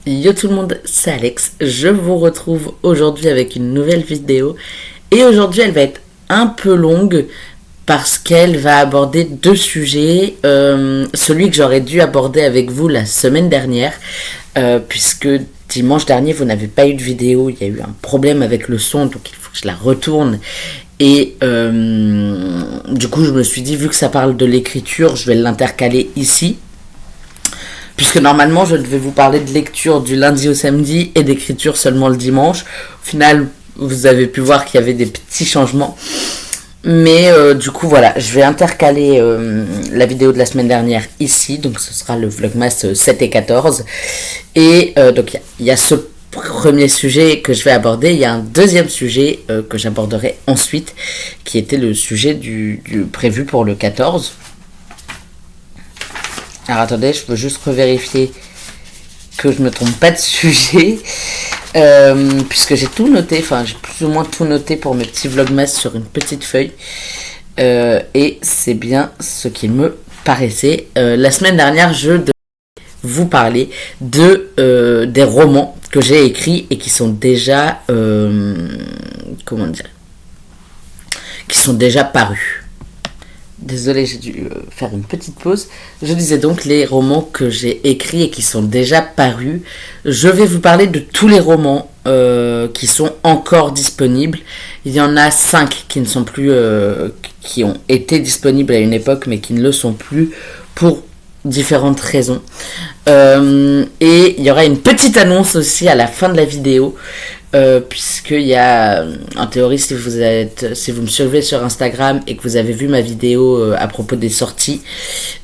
Yo tout le monde, c'est Alex. Je vous retrouve aujourd'hui avec une nouvelle vidéo. Et aujourd'hui, elle va être un peu longue parce qu'elle va aborder deux sujets. Celui que j'aurais dû aborder avec vous la semaine dernière, puisque dimanche dernier, vous n'avez pas eu de vidéo. Il y a eu un problème avec le son, donc il faut que je la retourne. Et du coup, je me suis dit, vu que ça parle de l'écriture, je vais l'intercaler ici. Puisque normalement, je devais vous parler de lecture du lundi au samedi et d'écriture seulement le dimanche. Au final, vous avez pu voir qu'il y avait des petits changements. Mais du coup, voilà, je vais intercaler la vidéo de la semaine dernière ici. Donc, ce sera le Vlogmas 7 et 14. Et donc, il y a ce premier sujet que je vais aborder. Il y a un deuxième sujet que j'aborderai ensuite, qui était le sujet du prévu pour le 14. Alors attendez, je veux juste revérifier que je me trompe pas de sujet, puisque j'ai tout noté, enfin j'ai plus ou moins tout noté pour mes petits vlogmas sur une petite feuille, et c'est bien ce qui me paraissait. La semaine dernière, je devais vous parler des romans que j'ai écrits et qui sont déjà, comment dire, qui sont déjà parus. Désolée, j'ai dû faire une petite pause. Je disais donc les romans que j'ai écrits et qui sont déjà parus. Je vais vous parler de tous les romans qui sont encore disponibles. Il y en a 5 qui ne sont plus, qui ont été disponibles à une époque, mais qui ne le sont plus pour différentes raisons. Et il y aura une petite annonce aussi à la fin de la vidéo. Puisqu'il y a, en théorie, si vous me suivez sur Instagram et que vous avez vu ma vidéo à propos des sorties,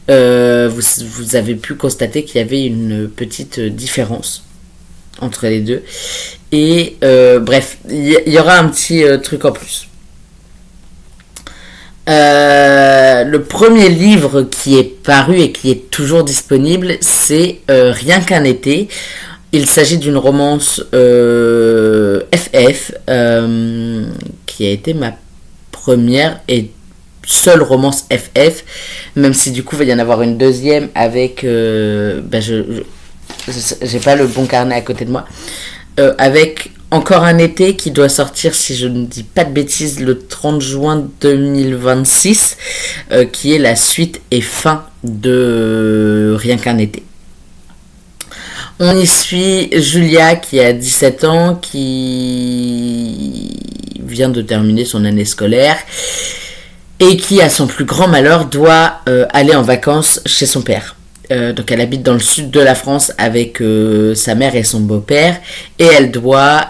vous avez pu constater qu'il y avait une petite différence entre les deux. Et bref, il y aura un petit truc en plus. Le premier livre qui est paru et qui est toujours disponible, c'est Rien qu'un été. Il s'agit d'une romance FF qui a été ma première et seule romance FF, même si du coup il va y en avoir une deuxième avec j'ai pas le bon carnet à côté de moi, avec Encore un été qui doit sortir, si je ne dis pas de bêtises, le 30 juin 2026, qui est la suite et fin de Rien qu'un été. On y suit Julia qui a 17 ans, qui vient de terminer son année scolaire et qui, à son plus grand malheur, doit aller en vacances chez son père. Donc elle habite dans le sud de la France avec sa mère et son beau-père, et elle doit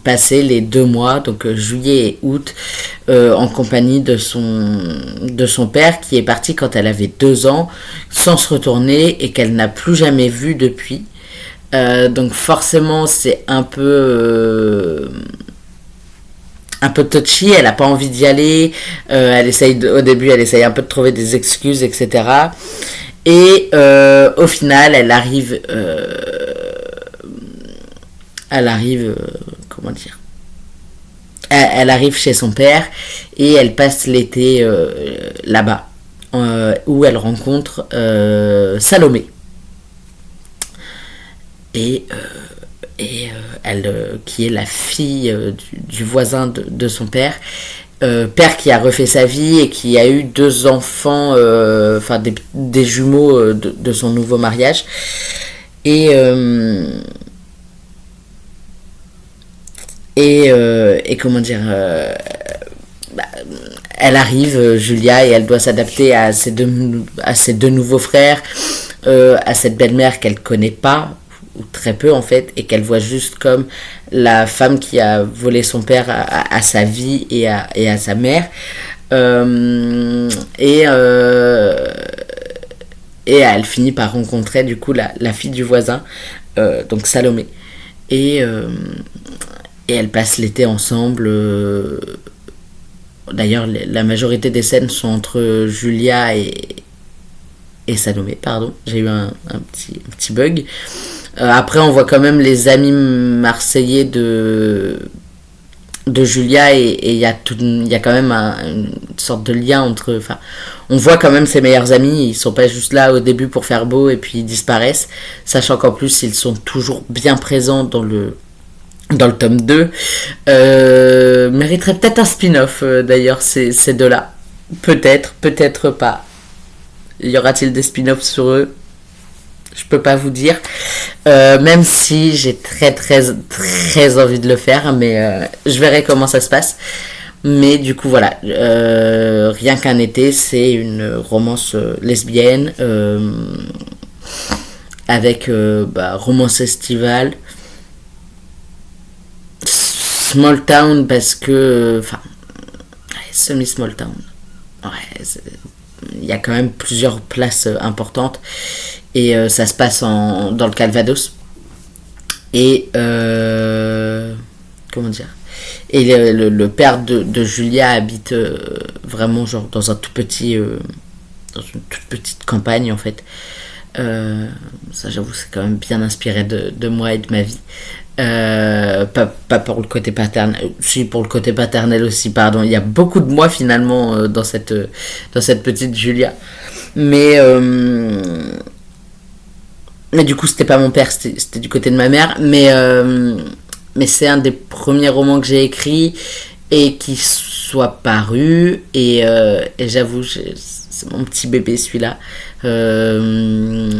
passer les 2 mois, donc juillet et août, en compagnie de son père qui est parti quand elle avait 2 ans sans se retourner et qu'elle n'a plus jamais vu depuis. Donc forcément c'est un peu touchy, elle n'a pas envie d'y aller, au début elle essaye un peu de trouver des excuses, etc. Et au final elle arrive, comment dire, elle arrive chez son père et elle passe l'été là-bas, où elle rencontre Salomé. Et elle, qui est la fille du voisin de son père, père qui a refait sa vie et qui a eu 2 enfants, enfin des jumeaux de son nouveau mariage. Et comment dire, elle arrive, Julia, et elle doit s'adapter à ses deux nouveaux frères, à cette belle-mère qu'elle connaît pas, ou très peu en fait, et qu'elle voit juste comme la femme qui a volé son père à sa vie et à sa mère. Et elle finit par rencontrer du coup la fille du voisin, donc Salomé. Et elle passe l'été ensemble. D'ailleurs, la majorité des scènes sont entre Julia et Salomé, pardon. J'ai eu un petit bug. Après, on voit quand même les amis marseillais de de Julia, et il y a quand même une sorte de lien entre, enfin, on voit quand même ses meilleurs amis, ils sont pas juste là au début pour faire beau et puis ils disparaissent, sachant qu'en plus ils sont toujours bien présents dans le tome 2. Mériterait peut-être un spin-off d'ailleurs, ces deux-là. Peut-être, peut-être pas. Y aura-t-il des spin-offs sur eux? Je peux pas vous dire. Même si j'ai très très très envie de le faire, mais je verrai comment ça se passe. Mais du coup voilà, Rien qu'un été, c'est une romance lesbienne avec romance estivale. Small town parce que... Enfin, semi-small town. Ouais, il y a quand même plusieurs places importantes. Et ça se passe dans le Calvados. Et... comment dire? Et le père de Julia habite vraiment genre dans un tout petit... dans une toute petite campagne en fait. Ça j'avoue c'est quand même bien inspiré de moi et de ma vie. Pas pour le côté paternel, si pour le côté paternel aussi, pardon. Il y a beaucoup de moi finalement dans cette petite Julia, mais du coup c'était pas mon père, c'était du côté de ma mère, mais c'est un des premiers romans que j'ai écrit et qui soit paru, et j'avoue c'est mon petit bébé celui-là. Je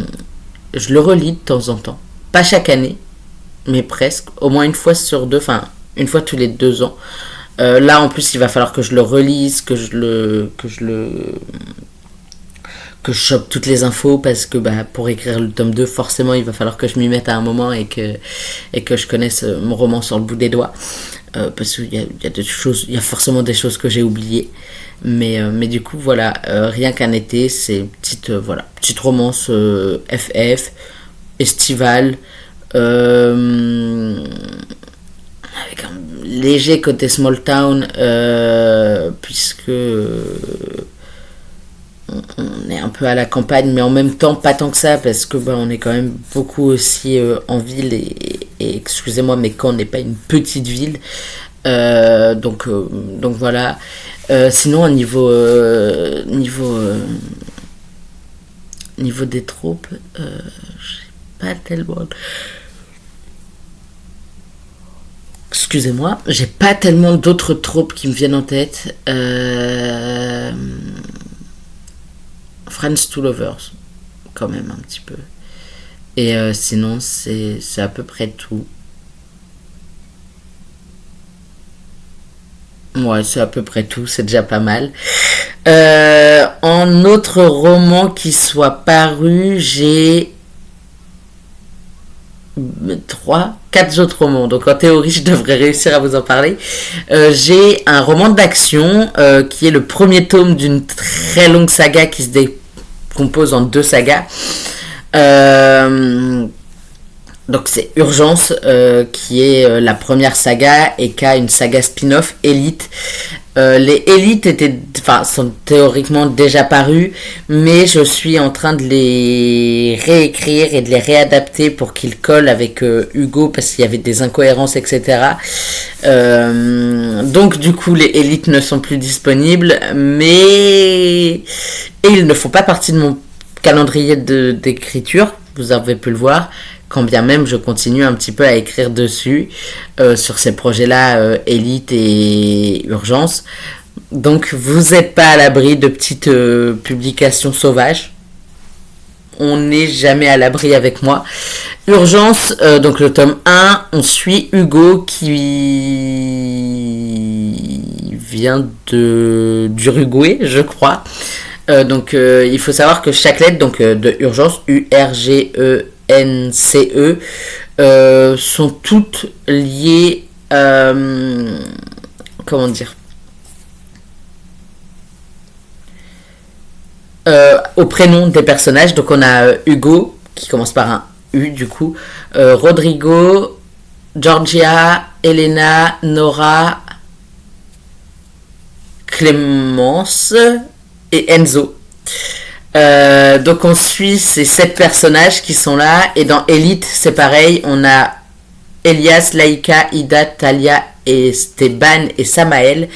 le relis de temps en temps, pas chaque année mais presque, au moins une fois sur deux, enfin une fois tous les 2 ans. Là en plus il va falloir que je le relise, que je chope toutes les infos, parce que pour écrire le tome 2 forcément il va falloir que je m'y mette à un moment et que je connaisse mon roman sur le bout des doigts, parce qu'il y a des choses, il y a forcément des choses que j'ai oubliées, mais du coup voilà, Rien qu'un été, c'est une petite romance FF estivale, avec un léger côté small town, puisque on est un peu à la campagne, mais en même temps pas tant que ça, parce que on est quand même beaucoup aussi en ville, et excusez-moi mais Caen n'est pas une petite ville, donc voilà. Sinon au niveau des troupes, j'ai pas tellement... Excusez-moi, j'ai pas tellement d'autres tropes qui me viennent en tête. Friends to Lovers, quand même un petit peu. Et sinon, c'est à peu près tout. Ouais, c'est à peu près tout, c'est déjà pas mal. En autre roman qui soit paru, j'ai 4 autres romans, donc en théorie je devrais réussir à vous en parler. J'ai un roman d'action qui est le premier tome d'une très longue saga qui se décompose en 2 sagas. Donc c'est Urgence, qui est la première saga, et qui a une saga spin-off, Élite. Les Élites sont théoriquement déjà parus, mais je suis en train de les réécrire et de les réadapter pour qu'ils collent avec Hugo, parce qu'il y avait des incohérences, etc. Donc du coup les Élites ne sont plus disponibles, et ils ne font pas partie de mon calendrier d'écriture, vous avez pu le voir, quand bien même je continue un petit peu à écrire dessus, sur ces projets-là, Élite et Urgence. Donc vous n'êtes pas à l'abri de petites publications sauvages. On n'est jamais à l'abri avec moi. Urgence, donc le tome 1, on suit Hugo qui vient d'Uruguay, je crois. Donc il faut savoir que chaque lettre de Urgence, URGENCE, sont toutes liées, comment dire, au prénom des personnages. Donc on a Hugo qui commence par un U du coup, Rodrigo, Georgia, Elena, Nora, Clémence et Enzo. Donc on suit ces 7 personnages qui sont là, et dans Élite c'est pareil, on a Elias, Laïka, Ida, Talia Esteban et Samael,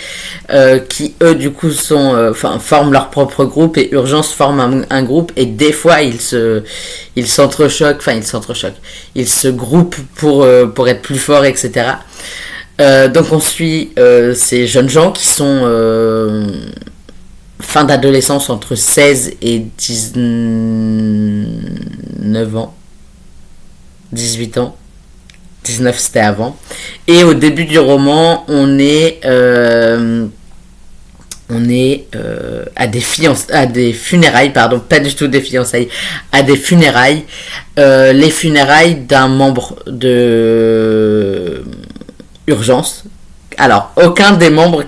qui eux du coup forment leur propre groupe, et Urgence forme un groupe, et des fois ils s'entrechoquent, ils se groupent pour être plus forts, etc. Donc on suit ces jeunes gens qui sont fin d'adolescence, entre 16 et 19 ans, 18 ans. 19 c'était avant. Et au début du roman, on est à des funérailles, pardon, pas du tout des fiançailles, à des funérailles, les funérailles d'un membre de Urgence. Alors, aucun des membres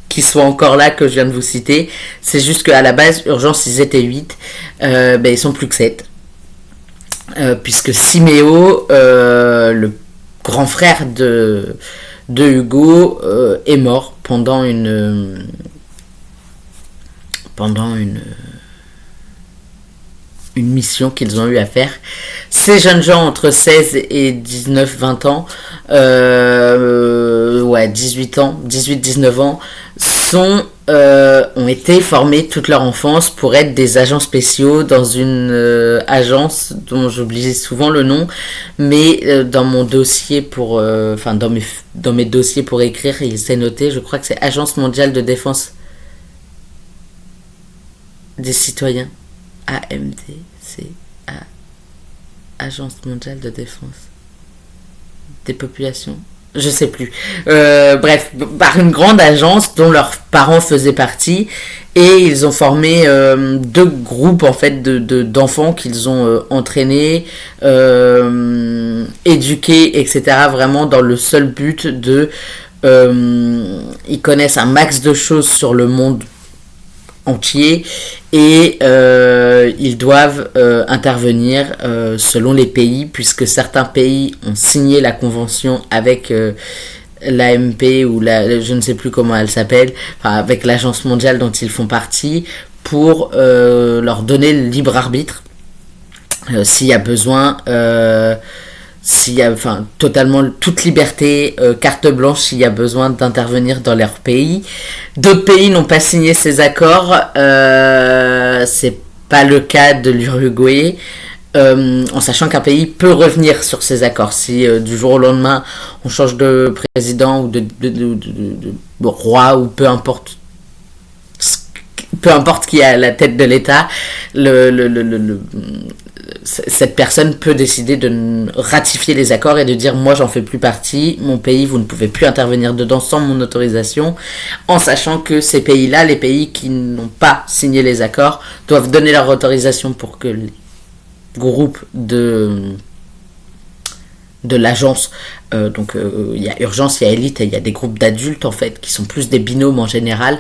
qui soit encore là, que je viens de vous citer, c'est juste qu'à la base, Urgence, ils étaient 8, ils sont plus que 7. Puisque Siméo, le grand frère de Hugo, est mort pendant une mission qu'ils ont eu à faire. Ces jeunes gens entre 16 et 19-20 ans, 18-19 ans, ont été formés toute leur enfance pour être des agents spéciaux dans une agence dont j'oublie souvent le nom, mais dans mon dossier dans mes dossiers pour écrire, il s'est noté, je crois que c'est Agence mondiale de défense des citoyens, AMD, c'est Agence mondiale de défense des populations, je sais plus. Bref, par une grande agence dont leurs parents faisaient partie, et ils ont formé deux groupes en fait d'enfants qu'ils ont entraînés, éduqués, etc. Vraiment dans le seul but de ils connaissent un max de choses sur le monde entier, et ils doivent intervenir selon les pays, puisque certains pays ont signé la convention avec l'AMP, ou je ne sais plus comment elle s'appelle, avec l'agence mondiale dont ils font partie, pour leur donner le libre arbitre s'il y a besoin, totalement toute liberté, carte blanche s'il y a besoin d'intervenir dans leur pays. D'autres pays n'ont pas signé ces accords, c'est pas le cas de l'Uruguay, en sachant qu'un pays peut revenir sur ces accords si du jour au lendemain on change de président ou de roi, ou peu importe qui est à la tête de l'État, cette personne peut décider de ratifier les accords et de dire: moi j'en fais plus partie, mon pays vous ne pouvez plus intervenir dedans sans mon autorisation, en sachant que ces pays-là, les pays qui n'ont pas signé les accords, doivent donner leur autorisation pour que les groupes de l'agence, donc il y a Urgence, il y a Élite, et il y a des groupes d'adultes en fait qui sont plus des binômes en général,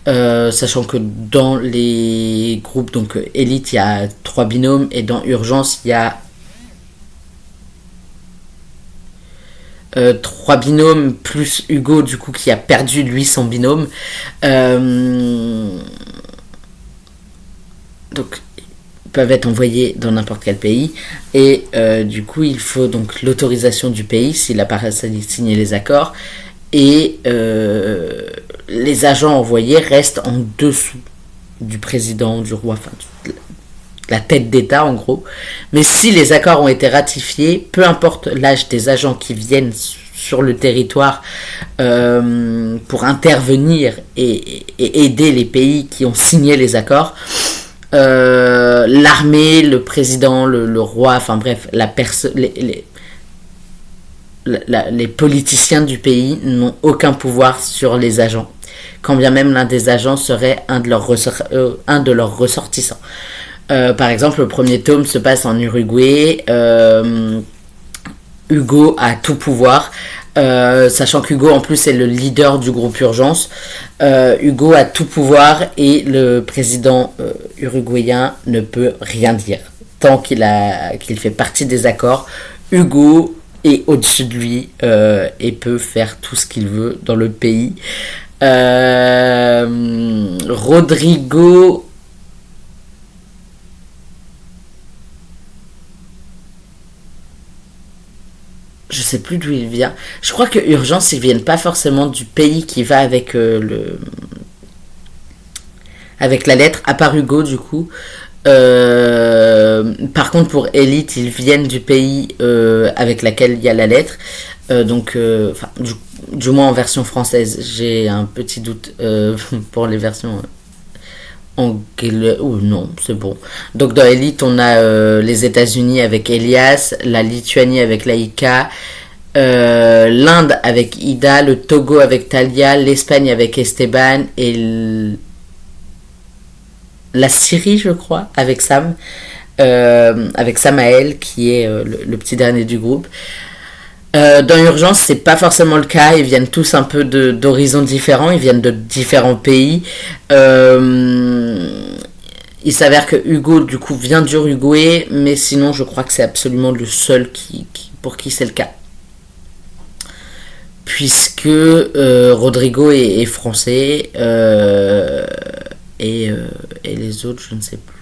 sachant que dans les groupes, donc Élite, il y a 3 binômes, et dans Urgence il y a 3 binômes plus Hugo du coup qui a perdu lui son binôme, donc peuvent être envoyés dans n'importe quel pays, et du coup il faut donc l'autorisation du pays s'il a pas signé les accords, et les agents envoyés restent en dessous du président, du roi, la tête d'État en gros. Mais si les accords ont été ratifiés, peu importe l'âge des agents qui viennent sur le territoire pour intervenir et aider les pays qui ont signé les accords, l'armée, le président, le roi, les politiciens du pays n'ont aucun pouvoir sur les agents, quand bien même l'un des agents serait un de leurs ressortissants. Par exemple, le premier tome se passe en Uruguay. Hugo a tout pouvoir, sachant qu'Hugo en plus est le leader du groupe Urgence. Hugo a tout pouvoir, et le président uruguayen ne peut rien dire tant qu'il fait partie des accords. Hugo est au-dessus de lui et peut faire tout ce qu'il veut dans le pays. Rodrigo Je sais plus d'où il vient. Je crois que Urgence, ils viennent pas forcément du pays qui va avec avec la lettre, à part Hugo du coup. Par contre, pour Elite, ils viennent du pays avec laquelle il y a la lettre. Donc, du moins en version française. J'ai un petit doute pour les versions anglaises. Oh non, c'est bon. Donc, dans Elite, on a les États-Unis avec Elias, la Lituanie avec Laïka, l'Inde avec Ida, le Togo avec Talia, l'Espagne avec Esteban et la Syrie, je crois, avec Sam, avec Samael, qui est le petit dernier du groupe. Dans Urgence, c'est pas forcément le cas. Ils viennent tous un peu d'horizons différents. Ils viennent de différents pays. Il s'avère que Hugo, du coup, vient d'Uruguay, mais sinon, je crois que c'est absolument le seul pour qui c'est le cas. Puisque Rodrigo est français. Et les autres, je ne sais plus.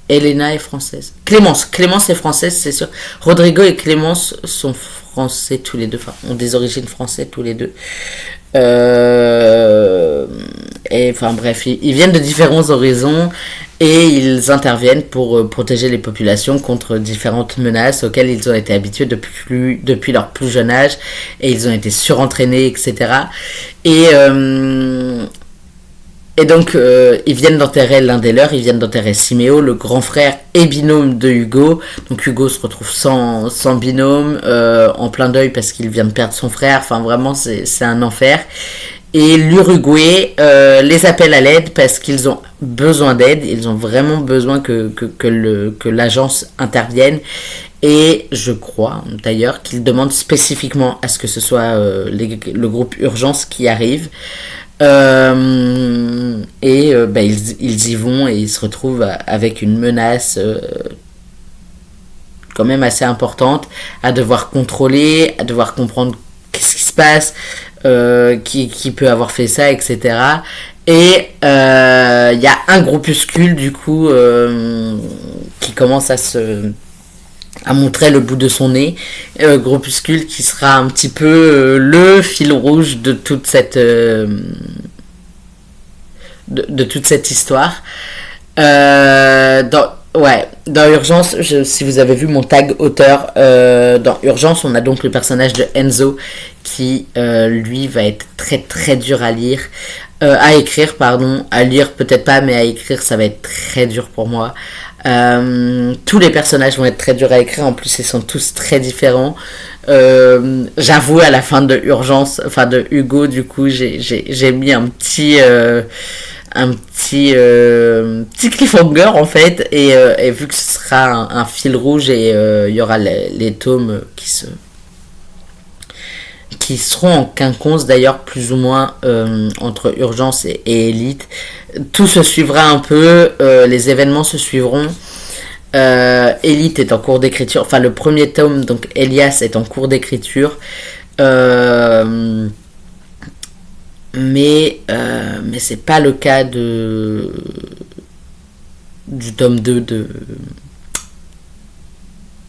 Elena est française. Clémence est française, c'est sûr. Rodrigo et Clémence sont français tous les deux. Enfin, ont des origines françaises tous les deux. Et enfin bref, ils viennent de différents horizons et ils interviennent pour protéger les populations contre différentes menaces auxquelles ils ont été habitués depuis leur plus jeune âge. Et ils ont été surentraînés, etc. Et donc, ils viennent d'enterrer l'un des leurs, ils viennent d'enterrer Siméo, le grand frère et binôme de Hugo. Donc Hugo se retrouve sans binôme, en plein deuil parce qu'il vient de perdre son frère. Enfin, vraiment, c'est un enfer. Et l'Uruguay les appelle à l'aide parce qu'ils ont besoin d'aide. Ils ont vraiment besoin que l'agence intervienne. Et je crois d'ailleurs qu'ils demandent spécifiquement à ce que ce soit le groupe Urgence qui arrive. Ils y vont et ils se retrouvent avec une menace quand même assez importante à devoir contrôler, à devoir comprendre qu'est-ce qui se passe, qui peut avoir fait ça, etc. Et il y a un groupuscule du coup qui commence à montrer le bout de son nez, groupuscule qui sera un petit peu le fil rouge de toute cette toute cette histoire. Dans Urgence, si vous avez vu mon tag auteur, dans Urgence, on a donc le personnage de Enzo qui lui va être très très dur à lire, à écrire pardon, à lire peut-être pas, mais à écrire ça va être très dur pour moi. Tous les personnages vont être très durs à écrire, en plus ils sont tous très différents. J'avoue à la fin de Urgence, enfin de Hugo, du coup j'ai mis un petit cliffhanger en fait, et vu que ce sera un fil rouge et il y aura les tomes qui seront en quinconce d'ailleurs plus ou moins entre Urgence et Elite. Tout se suivra un peu, les événements se suivront. Elite est en cours d'écriture, enfin le premier tome, donc Elias est en cours d'écriture. Mais c'est pas le cas du tome 2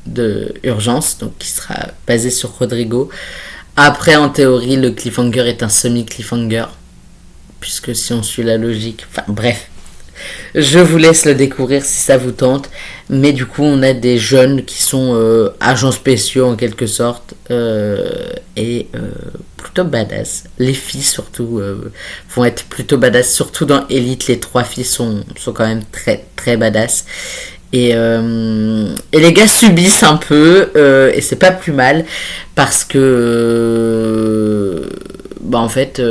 de Urgence, donc qui sera basé sur Rodrigo. Après, en théorie, le cliffhanger est un semi-cliffhanger, puisque si on suit la logique, enfin bref, je vous laisse le découvrir si ça vous tente. Mais du coup, on a des jeunes qui sont agents spéciaux en quelque sorte, et plutôt badass. Les filles surtout vont être plutôt badass, surtout dans Elite. Les 3 filles sont quand même très très badass. Et les gars subissent un peu, et c'est pas plus mal parce que en fait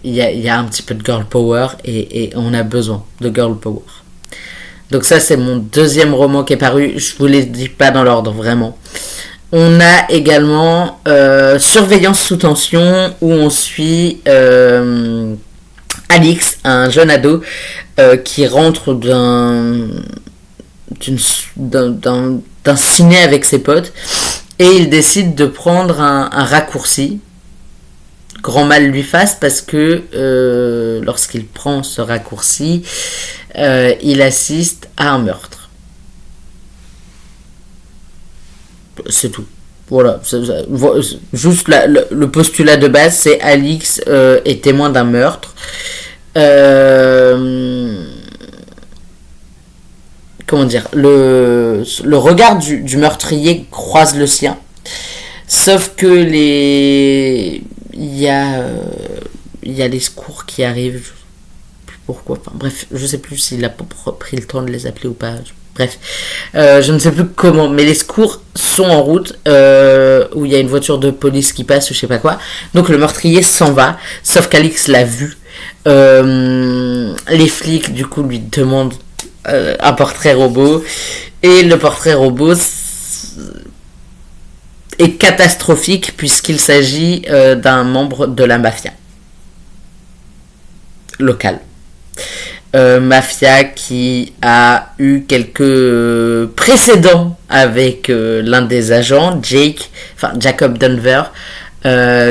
il y a un petit peu de girl power et on a besoin de girl power. Donc ça c'est mon deuxième roman qui est paru, je vous les dis pas dans l'ordre vraiment. On a également Surveillance sous tension, où on suit Alix, un jeune ado qui rentre d'un ciné avec ses potes, et il décide de prendre un raccourci. Grand mal lui fasse, parce que lorsqu'il prend ce raccourci, il assiste à un meurtre. C'est tout. Voilà, juste le postulat de base, c'est Alix est témoin d'un meurtre. Comment dire, le regard du meurtrier croise le sien. Sauf que il y a les secours qui arrivent. Je sais plus pourquoi. Enfin, bref, je sais plus s'il a pris le temps de les appeler ou pas. Bref, je ne sais plus comment, mais les secours sont en route, où il y a une voiture de police qui passe ou je sais pas quoi. Donc le meurtrier s'en va, sauf qu'Alix l'a vu. Les flics du coup lui demandent un portrait robot, et le portrait robot est catastrophique puisqu'il s'agit d'un membre de la mafia locale. Mafia qui a eu quelques précédents avec l'un des agents, Jacob Denver,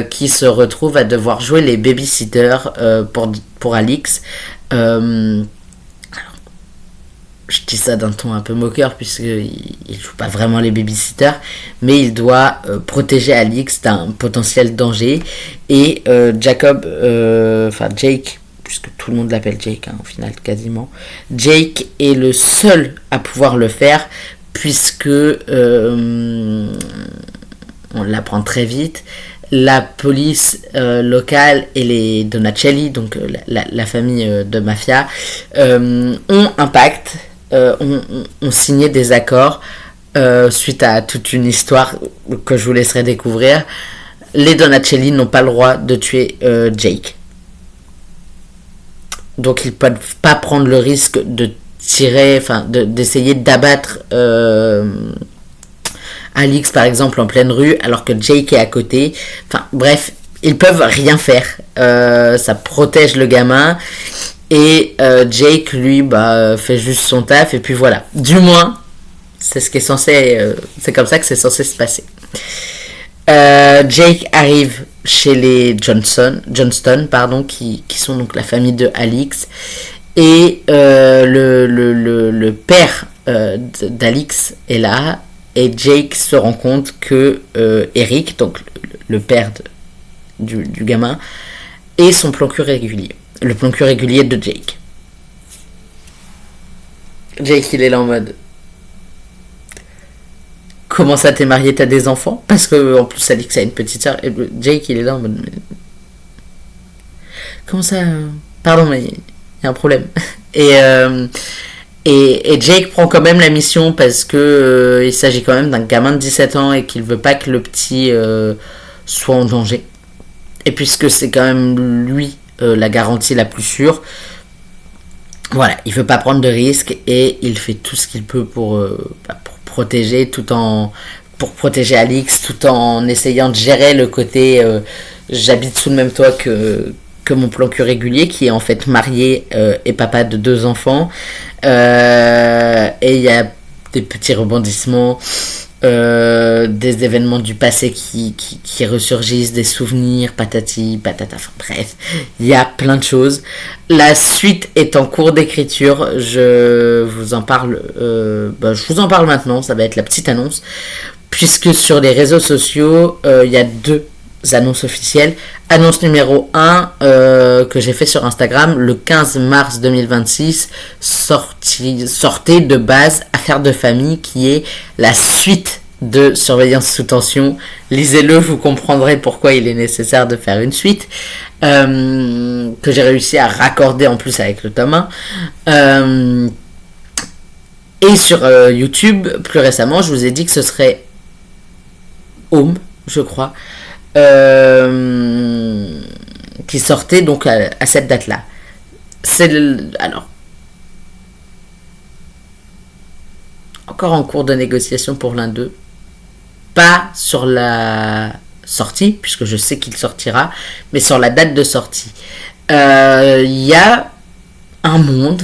qui se retrouve à devoir jouer les babysitters pour Alix. Je dis ça d'un ton un peu moqueur puisqu'il ne joue pas vraiment les babysitters, mais il doit protéger Alix d'un potentiel danger. Et Jake, puisque tout le monde l'appelle Jake, au final quasiment, Jake est le seul à pouvoir le faire, puisque on l'apprend très vite, la police locale et les Donatelli, donc la famille de mafia, ont un pacte, ont signé des accords suite à toute une histoire que je vous laisserai découvrir. Les Donatelli n'ont pas le droit de tuer Jake. Donc ils peuvent pas prendre le risque de tirer, d'essayer d'abattre Alix par exemple en pleine rue alors que Jake est à côté. Enfin bref, ils peuvent rien faire. Ça protège le gamin et Jake lui fait juste son taf et puis voilà. Du moins, c'est ce qui est censé, c'est comme ça que c'est censé se passer. Jake arrive chez les Johnston, qui sont donc la famille de Alix, et le père d'Alix est là, et Jake se rend compte que Eric, donc le père du gamin, est son plan cul régulier, le plan cul régulier de Jake. Jake il est là en mode: comment ça, t'es marié, t'as des enfants? Parce que en plus Alix a une petite soeur. Et Jake il est là en mode: comment ça, pardon mais il y a un problème. Et Jake prend quand même la mission parce que il s'agit quand même d'un gamin de 17 ans et qu'il veut pas que le petit soit en danger. Et puisque c'est quand même lui la garantie la plus sûre, voilà, il veut pas prendre de risques et il fait tout ce qu'il peut pour protéger pour protéger Alix, tout en essayant de gérer le côté j'habite sous le même toit que mon plan cul régulier, qui est en fait marié et papa de 2 enfants, et il y a des petits rebondissements, des événements du passé qui ressurgissent, des souvenirs, patati patata, enfin bref, il y a plein de choses. La suite est en cours d'écriture, je vous en parle maintenant, ça va être la petite annonce, puisque sur les réseaux sociaux il y a 2 annonces officielles. Annonce numéro 1 que j'ai fait sur Instagram le 15 mars 2026, sortez de base Affaires de famille, qui est la suite de Surveillance sous tension. Lisez-le, vous comprendrez pourquoi il est nécessaire de faire une suite, que j'ai réussi à raccorder en plus avec le tome 1. Et sur YouTube, plus récemment, je vous ai dit que ce serait Home, je crois, qui sortait donc à cette date-là. Alors, encore en cours de négociation pour l'un d'eux, pas sur la sortie, puisque je sais qu'il sortira, mais sur la date de sortie. Il y a un monde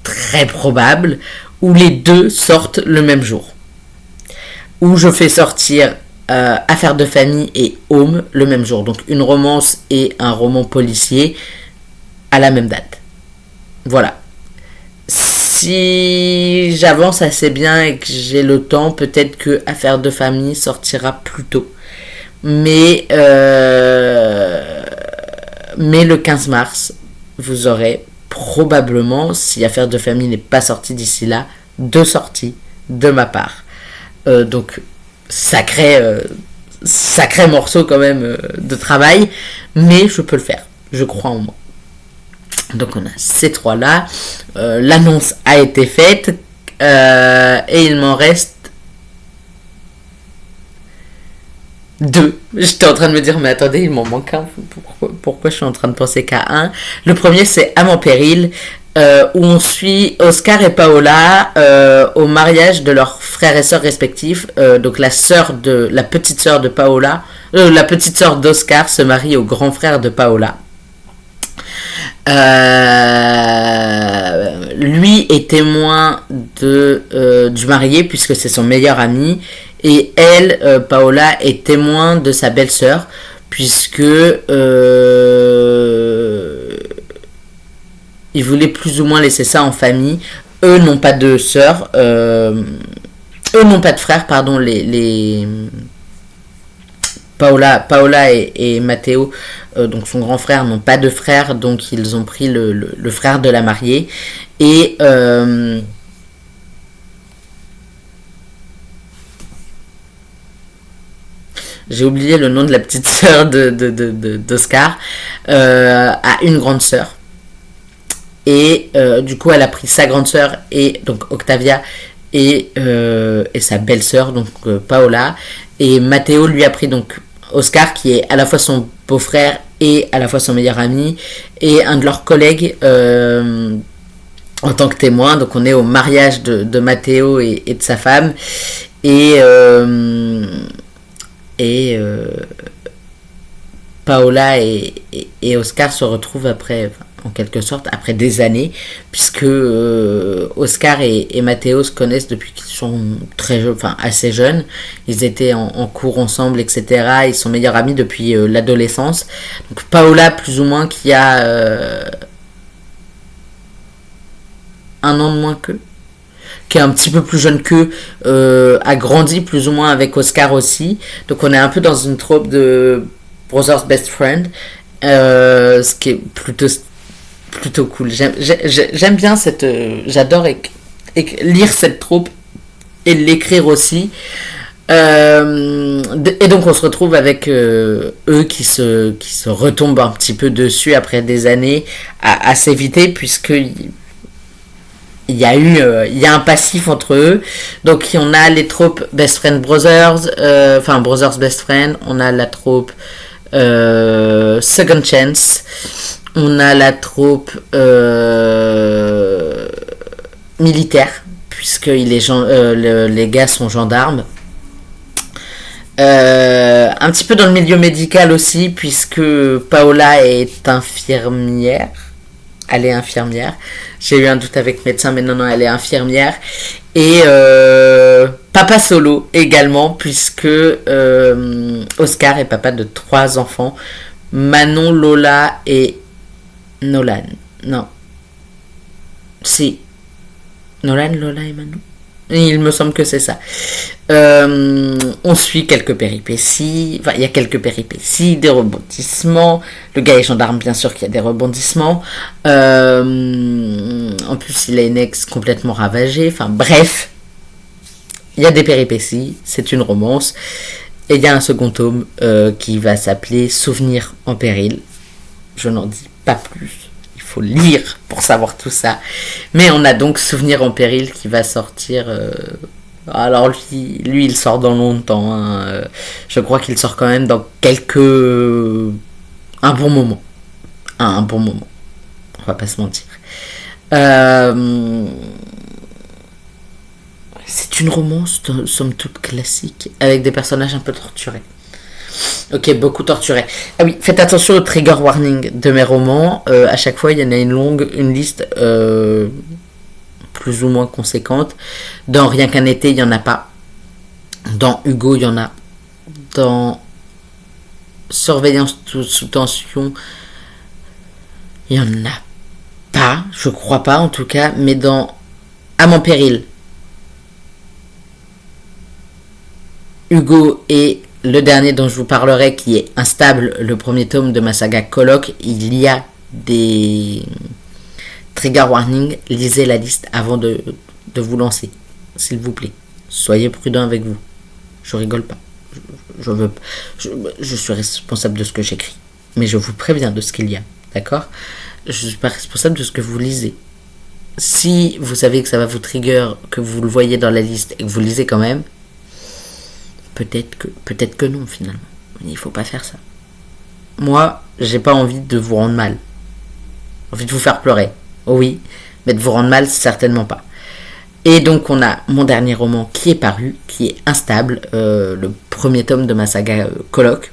très probable où les 2 sortent le même jour, où je fais sortir Affaires de famille et Home le même jour, donc une romance et un roman policier à la même date. Voilà. si j'avance assez bien et que j'ai le temps, peut-être que Affaires de famille sortira plus tôt. Mais, mais le 15 mars, vous aurez probablement, si Affaires de famille n'est pas sorti d'ici là, 2 sorties de ma part. Donc, sacré morceau quand même de travail, mais je peux le faire. Je crois en moi. Donc on a ces 3 là. L'annonce a été faite et il m'en reste 2. J'étais en train de me dire, mais attendez, il m'en manque un. Pourquoi je suis en train de penser qu'à un? Le premier, c'est Âme en péril, où on suit Oscar et Paola au mariage de leurs frères et sœurs respectifs. Donc la petite sœur de Paola, la petite sœur d'Oscar se marie au grand frère de Paola. Lui est témoin du marié puisque c'est son meilleur ami, et elle, Paola, est témoin de sa belle-sœur puisque il voulait plus ou moins laisser ça en famille. Eux n'ont pas de sœurs, eux n'ont pas de frères, pardon, les Paola et Matteo, donc son grand frère, n'ont pas de frère, donc ils ont pris le frère de la mariée. Et j'ai oublié le nom de la petite sœur d'Oscar, a une grande sœur. Et du coup, elle a pris sa grande sœur, et donc Octavia, et sa belle-sœur, donc Paola. Et Matteo lui a pris donc Oscar, qui est à la fois son beau-frère et à la fois son meilleur ami, et un de leurs collègues en tant que témoin. Donc on est au mariage de Matteo et de sa femme. Et Paola et Oscar se retrouvent après, en quelque sorte, après des années, puisque Oscar et Matteo se connaissent depuis qu'ils sont assez jeunes. Ils étaient en cours ensemble, etc. Ils sont meilleurs amis depuis l'adolescence. Donc Paola, plus ou moins, qui a 1 an de moins qu'eux, qui est un petit peu plus jeune qu'eux, a grandi plus ou moins avec Oscar aussi. Donc on est un peu dans une troupe de Brothers Best Friend, ce qui est plutôt cool. J'aime bien j'adore lire cette troupe et l'écrire aussi. Et donc on se retrouve avec eux qui se retombent un petit peu dessus après des années à s'éviter, puisque il y a un passif entre eux. Donc on a les troupes Best Friend Brothers, Brothers Best Friend. On a la troupe Second Chance. On a la troupe militaire, puisque les gars sont gendarmes. Un petit peu dans le milieu médical aussi, puisque Paola est infirmière. Elle est infirmière. J'ai eu un doute avec médecin, mais non, elle est infirmière. Et papa solo également, puisque Oscar est papa de 3 enfants. Manon, Lola et Nolan. Non. Si. Nolan, Lola et Manon. Il me semble que c'est ça. On suit quelques péripéties. Enfin, il y a quelques péripéties, des rebondissements. Le gars est gendarme, bien sûr qu'il y a des rebondissements. En plus, il a une ex complètement ravagée. Enfin, bref. Il y a des péripéties. C'est une romance. Et il y a un second tome qui va s'appeler Souvenirs en péril. Je n'en dis pas plus. Il faut lire pour savoir tout ça. Mais on a donc Souvenirs en péril qui va sortir. Alors lui, il sort dans longtemps. Hein. Je crois qu'il sort quand même dans un bon moment. Un bon moment. On va pas se mentir. C'est une romance, somme toute classique, avec des personnages un peu torturés. Ok, beaucoup torturés. Ah oui, faites attention au trigger warning de mes romans. À chaque fois, il y en a une liste plus ou moins conséquente. Dans Rien qu'un été, il n'y en a pas. Dans Hugo, il y en a. Dans Surveillance sous tension, il n'y en a pas. Je crois pas, en tout cas. Mais dans À mon péril, Hugo et le dernier dont je vous parlerai, qui est Instable, le premier tome de ma saga Coloc, il y a des trigger warnings. Lisez la liste avant de vous lancer, s'il vous plaît. Soyez prudent avec vous. Je rigole pas. Je suis responsable de ce que j'écris. Mais je vous préviens de ce qu'il y a. D'accord ? Je suis pas responsable de ce que vous lisez. Si vous savez que ça va vous trigger, que vous le voyez dans la liste et que vous lisez quand même, peut-être que non finalement. Il faut pas faire ça. Moi, j'ai pas envie de vous rendre mal. J'ai envie de vous faire pleurer. Oh oui, mais de vous rendre mal, certainement pas. Et donc on a mon dernier roman qui est paru, qui est Instable, le premier tome de ma saga Coloc,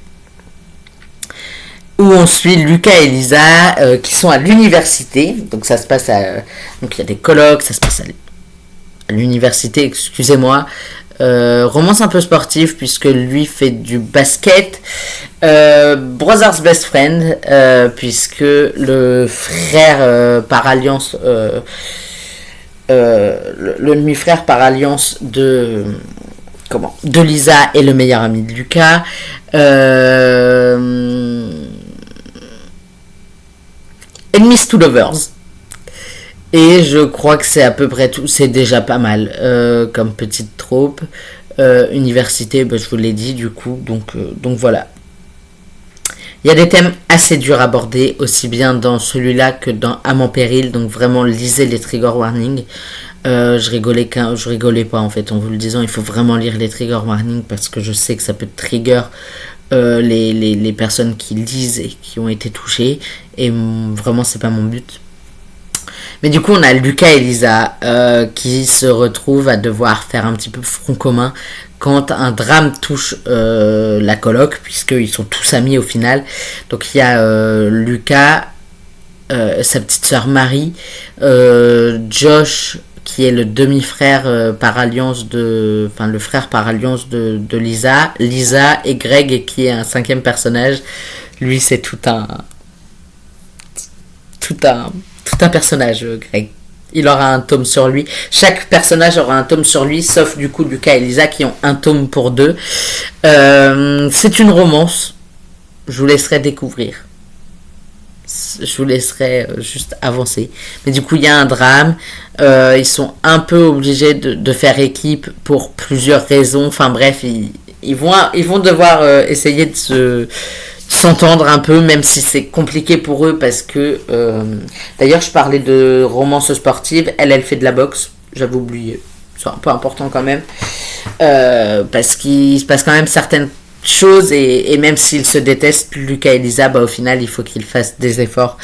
où on suit Lucas et Lisa qui sont à l'université. Donc ça se passe donc il y a des colloques, ça se passe à l'université, excusez-moi. Romance un peu sportive puisque lui fait du basket. Brothers Best Friend puisque le frère par alliance le demi-frère par alliance de Lisa est le meilleur ami de Lucas. Enemies to Lovers. Et je crois que c'est à peu près tout. C'est déjà pas mal comme petite troupe. Université, je vous l'ai dit du coup. Donc voilà. Il y a des thèmes assez durs à aborder, aussi bien dans celui-là que dans À mon péril. Donc vraiment, lisez les trigger warnings. Je rigolais pas en fait en vous le disant. Il faut vraiment lire les trigger warnings parce que je sais que ça peut trigger les personnes qui lisent et qui ont été touchées. Et vraiment, c'est pas mon but. Mais du coup, on a Lucas et Lisa qui se retrouvent à devoir faire un petit peu front commun quand un drame touche la coloc, puisqu'ils sont tous amis au final. Donc il y a Lucas, sa petite sœur Marie, Josh qui est le demi-frère par alliance le frère par alliance de Lisa, et Greg qui est un 5e personnage. Lui, c'est tout un personnage, Greg. Il aura un tome sur lui. Chaque personnage aura un tome sur lui, sauf du coup Lucas et Lisa qui ont un tome pour deux. C'est une romance. Je vous laisserai découvrir. Je vous laisserai juste avancer. Mais du coup, il y a un drame. Ils sont un peu obligés de faire équipe pour plusieurs raisons. Enfin bref, ils vont devoir essayer de s'entendre un peu, même si c'est compliqué pour eux parce que d'ailleurs je parlais de romance sportive, elle fait de la boxe, j'avais oublié, c'est un peu important quand même, parce qu'il se passe quand même certaines choses et même s'ils se détestent, Lucas et Lisa, au final il faut qu'ils fassent des efforts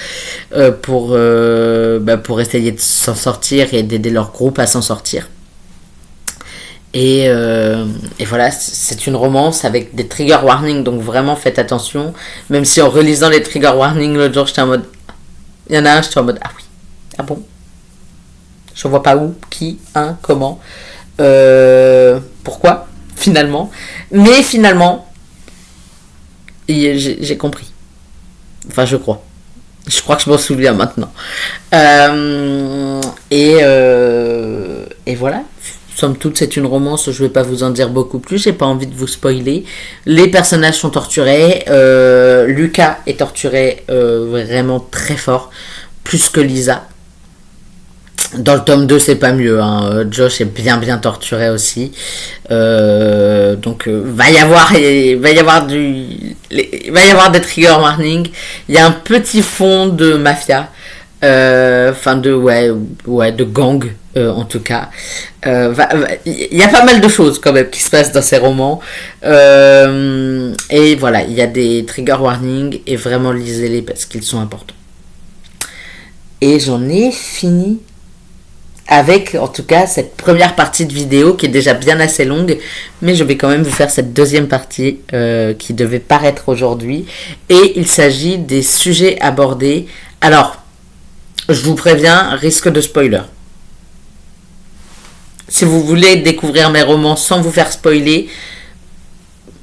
pour essayer de s'en sortir et d'aider leur groupe à s'en sortir. Et voilà, c'est une romance avec des trigger warnings, donc vraiment faites attention. Même si en relisant les trigger warnings l'autre jour, j'étais en mode. Il y en a un, j'étais en mode ah oui, ah bon. Je vois pas où, qui, comment, pourquoi, finalement. Mais finalement, j'ai compris. Enfin, je crois. Je crois que je m'en souviens maintenant. Et voilà. Somme toute, c'est une romance, je vais pas vous en dire beaucoup plus, j'ai pas envie de vous spoiler. Les personnages sont torturés, Lucas est torturé vraiment très fort, plus que Lisa. Dans le tome 2, c'est pas mieux, Josh est bien torturé aussi. Donc va y avoir des trigger warnings. Il y a un petit fond de mafia. De gang en tout cas. Il y a pas mal de choses quand même qui se passent dans ces romans. Et voilà, il y a des trigger warnings et vraiment lisez-les parce qu'ils sont importants. Et j'en ai fini avec en tout cas cette première partie de vidéo qui est déjà bien assez longue, mais je vais quand même vous faire cette deuxième partie qui devait paraître aujourd'hui. Et il s'agit des sujets abordés. Alors, je vous préviens, risque de spoiler. Si vous voulez découvrir mes romans sans vous faire spoiler,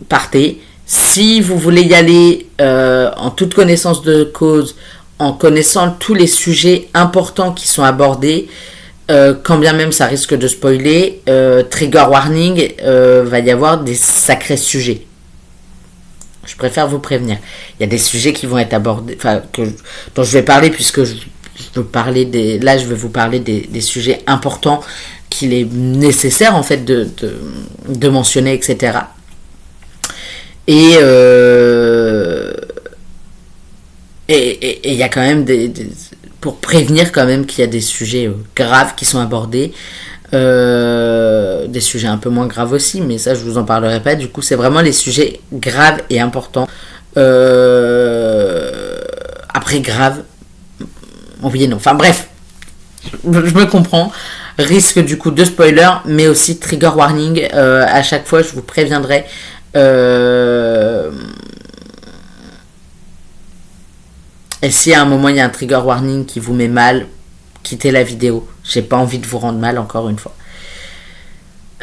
partez. Si vous voulez y aller en toute connaissance de cause, en connaissant tous les sujets importants qui sont abordés, quand bien même ça risque de spoiler, trigger warning, va y avoir des sacrés sujets. Je préfère vous prévenir. Il y a des sujets qui vont être abordés, dont je vais parler, puisque je veux parler là je vais vous parler des sujets importants qu'il est nécessaire en fait de mentionner, etc. Et il y a quand même pour prévenir quand même qu'il y a des sujets graves qui sont abordés, des sujets un peu moins graves aussi, mais ça je vous en parlerai pas. Du coup c'est vraiment les sujets graves et importants. Après grave, oui et non, enfin bref, je me comprends. Risque du coup de spoiler, mais aussi trigger warning. À chaque fois je vous préviendrai. Et si à un moment il y a un trigger warning qui vous met mal, quittez la vidéo. J'ai pas envie de vous rendre mal encore une fois.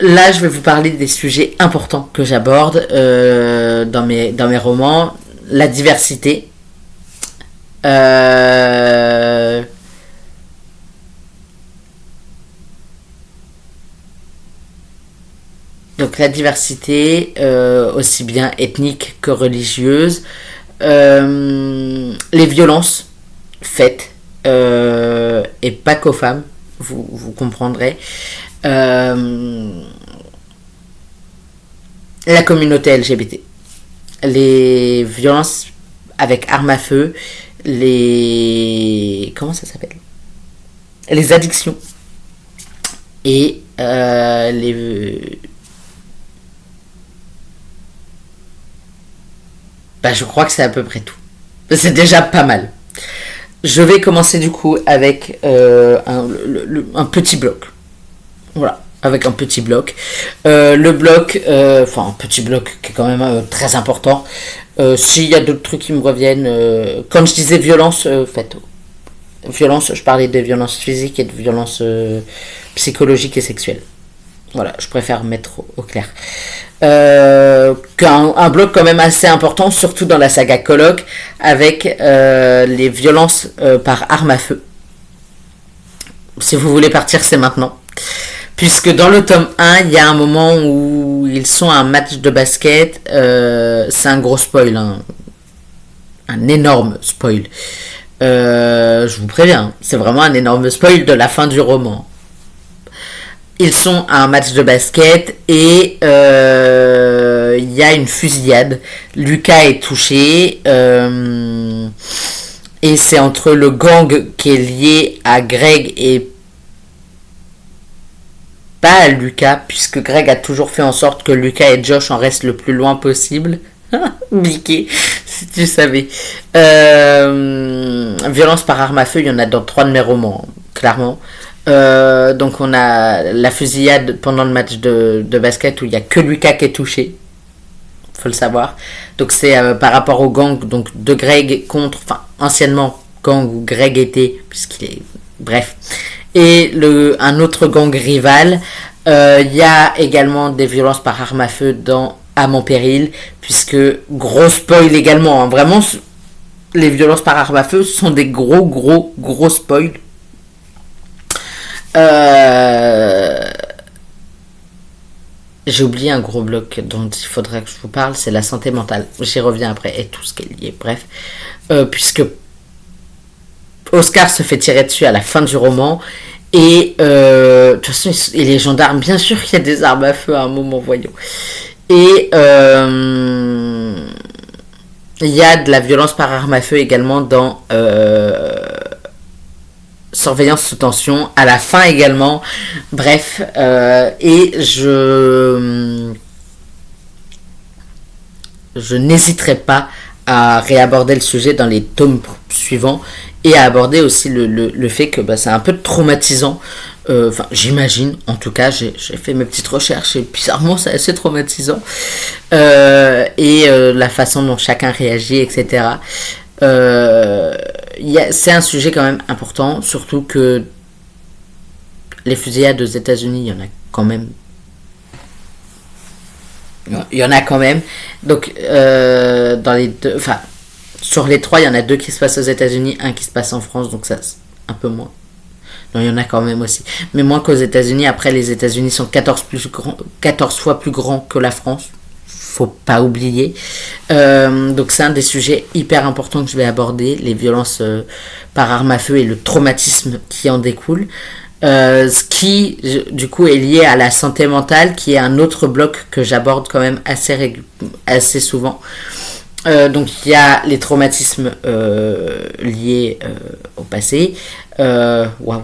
Là, je vais vous parler des sujets importants que j'aborde dans mes romans. La diversité. Donc la diversité, aussi bien ethnique que religieuse. Les violences faites, et pas qu'aux femmes, vous comprendrez. La communauté LGBT. Les violences avec armes à feu. Comment ça s'appelle ? Les addictions. Et je crois que c'est à peu près tout. C'est déjà pas mal. Je vais commencer du coup avec un petit bloc. Voilà, avec un petit bloc. Le bloc, un petit bloc qui est quand même très important. S'il y a d'autres trucs qui me reviennent, quand je disais violence, violence, je parlais de violence physique et de violence psychologique et sexuelle. Voilà, je préfère mettre au clair. Un bloc quand même assez important, surtout dans la saga Coloc, avec les violences par arme à feu. Si vous voulez partir, c'est maintenant. Puisque dans le tome 1, il y a un moment où ils sont à un match de basket. C'est un gros spoil, hein. Un énorme spoil. Je vous préviens, c'est vraiment un énorme spoil de la fin du roman. Ils sont à un match de basket et il y a une fusillade. Lucas est touché et c'est entre le gang qui est lié à Greg et pas à Lucas, puisque Greg a toujours fait en sorte que Lucas et Josh en restent le plus loin possible. Mickey, si tu savais. Violence par arme à feu, il y en a dans 3 de mes romans, clairement. Donc on a la fusillade pendant le match de basket où il n'y a que Lucas qui est touché, faut le savoir. Donc c'est par rapport au gang donc de Greg contre, anciennement gang où Greg était, puisqu'il est, bref, et un autre gang rival. Il y a également des violences par arme à feu dans À mon péril, puisque gros spoil également, hein, vraiment les violences par arme à feu sont des gros spoils. J'ai oublié un gros bloc dont il faudrait que je vous parle, c'est la santé mentale. J'y reviens après et tout ce qui est lié. Bref, puisque Oscar se fait tirer dessus à la fin du roman et de toute façon il est gendarme. Bien sûr qu'il y a des armes à feu à un moment, voyons. Et il y a de la violence par arme à feu également dans surveillance sous tension, à la fin également. Bref, et je n'hésiterai pas à réaborder le sujet dans les tomes suivants et à aborder aussi le fait que c'est un peu traumatisant. J'imagine, en tout cas, j'ai fait mes petites recherches et bizarrement c'est assez traumatisant. La façon dont chacun réagit, etc. C'est un sujet quand même important, surtout que les fusillades aux États-Unis, il y en a quand même. Il y en a quand même. Donc, dans les deux, sur les 3, il y en a 2 qui se passent aux États-Unis, un qui se passe en France, donc ça, c'est un peu moins. Non, il y en a quand même aussi. Mais moins qu'aux États-Unis. Après, les États-Unis sont 14 fois plus grands que la France. Faut pas oublier. Donc c'est un des sujets hyper importants que je vais aborder, les violences par arme à feu et le traumatisme qui en découle. Ce qui, du coup, est lié à la santé mentale, qui est un autre bloc que j'aborde quand même assez souvent. Donc il y a les traumatismes liés au passé. Waouh,